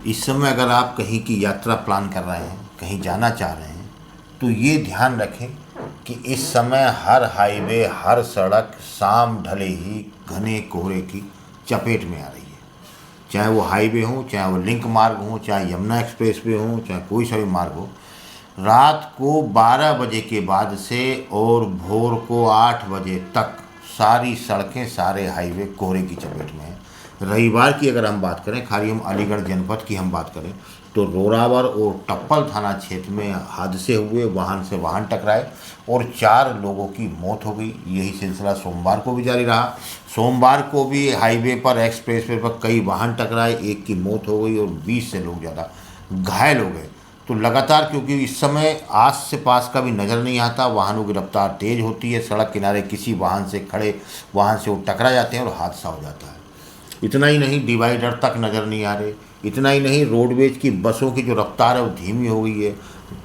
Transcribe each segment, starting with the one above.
इस समय अगर आप कहीं की यात्रा प्लान कर रहे हैं, कहीं जाना चाह रहे हैं, तो ये ध्यान रखें कि इस समय हर हाईवे, हर सड़क शाम ढले ही घने कोहरे की चपेट में आ रही है। चाहे वो हाईवे हो, चाहे वो लिंक मार्ग हो, चाहे यमुना एक्सप्रेस वे हो, चाहे कोई सा भी मार्ग हो, रात को 12 बजे के बाद से और भोर को 8 बजे तक सारी सड़कें, सारे हाईवे कोहरे की चपेट में हैं। रविवार की अगर हम बात करें, खाली हम अलीगढ़ जनपद की हम बात करें, तो रोरावर और टप्पल थाना क्षेत्र में हादसे हुए, वाहन से वाहन टकराए और 4 लोगों की मौत हो गई। यही सिलसिला सोमवार को भी जारी रहा। सोमवार को भी हाईवे पर, एक्सप्रेस वे पर कई वाहन टकराए, एक की मौत हो गई और 20 से लोग ज़्यादा घायल हो गए। तो लगातार, क्योंकि इस समय आस से पास का भी नज़र नहीं आता, वाहनों की रफ्तार तेज़ होती है, सड़क किनारे किसी वाहन से, खड़े वाहन से वो टकरा जाते हैं और हादसा हो जाता है। इतना ही नहीं, डिवाइडर तक नज़र नहीं आ रहे। इतना ही नहीं, रोडवेज की बसों की जो रफ्तार है वो धीमी हो गई है।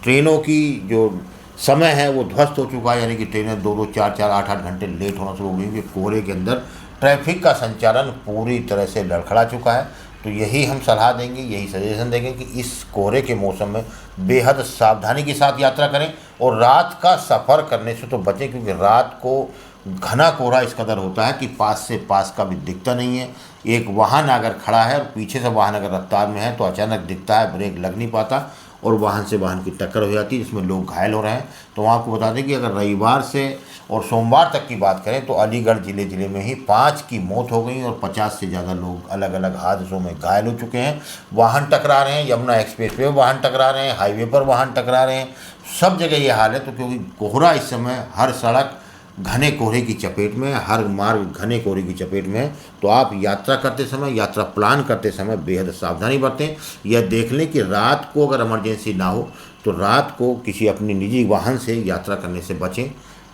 ट्रेनों की जो समय है वो ध्वस्त हो चुका है, यानी कि ट्रेनें 2-2, 4-4, 8-8 घंटे लेट होना शुरू हो गई क्योंकि कोहरे के अंदर ट्रैफिक का संचालन पूरी तरह से लड़खड़ा चुका है। तो यही हम सलाह देंगे, यही सजेशन देंगे कि इस कोहरे के मौसम में बेहद सावधानी के साथ यात्रा करें और रात का सफ़र करने से तो बचें, क्योंकि रात को घना कोहरा इस कदर होता है कि पास से पास का भी दिखता नहीं है। एक वाहन अगर खड़ा है और पीछे से वाहन अगर रफ्तार में है तो अचानक दिखता है, ब्रेक लग नहीं पाता और वाहन से वाहन की टक्कर हो जाती है, जिसमें लोग घायल हो रहे हैं। तो आपको बता दें कि अगर रविवार से और सोमवार तक की बात करें तो अलीगढ़ ज़िले में ही 5 की मौत हो गई और 50 से ज़्यादा लोग अलग अलग हादसों में घायल हो चुके हैं। वाहन टकरा रहे हैं, यमुना एक्सप्रेस पे वाहन टकरा रहे हैं, हाईवे पर वाहन टकरा रहे हैं, सब जगह ये हाल है। तो क्योंकि कोहरा इस समय हर सड़क घने कोहरे की चपेट में, हर मार्ग घने कोहरे की चपेट में है, तो आप यात्रा करते समय, यात्रा प्लान करते समय बेहद सावधानी बरतें। यह देख लें कि रात को अगर इमरजेंसी ना हो तो रात को किसी अपनी निजी वाहन से यात्रा करने से बचें।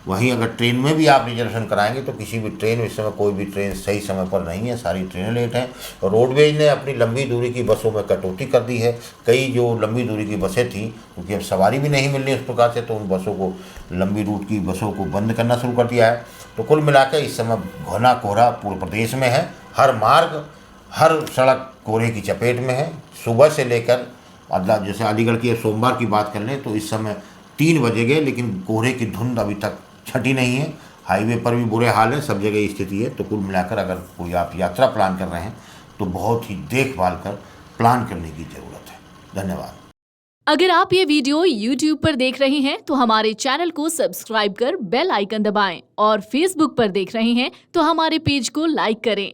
वहीं अगर ट्रेन में भी आप रिजर्वेशन कराएंगे तो किसी भी ट्रेन, इस समय कोई भी ट्रेन सही समय पर नहीं है, सारी ट्रेनें लेट हैं। रोडवेज ने अपनी लंबी दूरी की बसों में कटौती कर दी है। कई जो लंबी दूरी की बसें थीं, क्योंकि अब सवारी भी नहीं मिल रही उस प्रकार से, तो उन बसों को, लंबी रूट की बसों को बंद करना शुरू कर दिया है। तो कुल मिलाकर इस समय घना कोहरा पूरे प्रदेश में है। हर मार्ग, हर सड़क कोहरे की चपेट में है। सुबह से लेकर, मतलब जैसे अलीगढ़ की सोमवार की बात कर लें तो इस समय 3 बजे गए, लेकिन कोहरे की धुंध अभी तक छटी नहीं है। हाईवे पर भी बुरे हाल है, सब जगह स्थिति है। तो कुल मिलाकर अगर कोई आप यात्रा प्लान कर रहे हैं तो बहुत ही देखभाल कर प्लान करने की ज़रूरत है। धन्यवाद। अगर आप ये वीडियो YouTube पर देख रहे हैं तो हमारे चैनल को सब्सक्राइब कर बेल आइकन दबाएं और Facebook पर देख रहे हैं तो हमारे पेज को लाइक करें।